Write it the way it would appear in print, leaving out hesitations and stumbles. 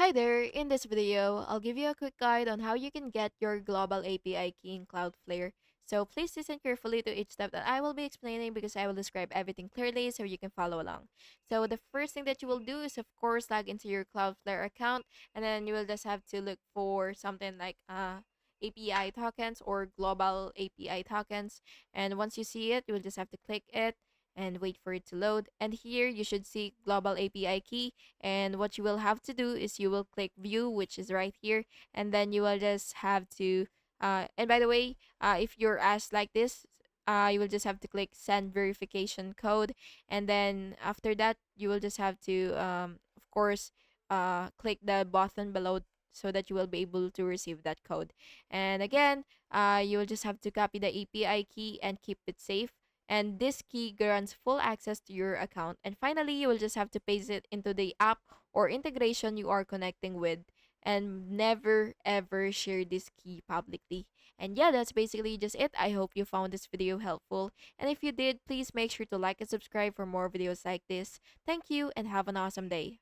Hi there, in this video, I'll give you a quick guide on how you can get your global API key in Cloudflare. So please listen carefully to each step that I will be explaining because I will describe everything clearly so you can follow along. So the first thing that you will do is of course log into your Cloudflare account, and then you will just have to look for something like API tokens or global API tokens. And once you see it, you will just have to click it and wait for it to load. And here you should see global API key, and what you will have to do is you will click view, which is right here, and then you will just have to and by the way, if you're asked like this, you will just have to click send verification code, and then after that you will just have to of course click the button below so that you will be able to receive that code. And again, you will just have to copy the API key and keep it safe, and this key grants full access to your account. And finally, you will just have to paste it into the app or integration you are connecting with, and never ever share this key publicly. And yeah, that's basically just it. I hope you found this video helpful, and if you did, please make sure to like and subscribe for more videos like this. Thank you and have an awesome day.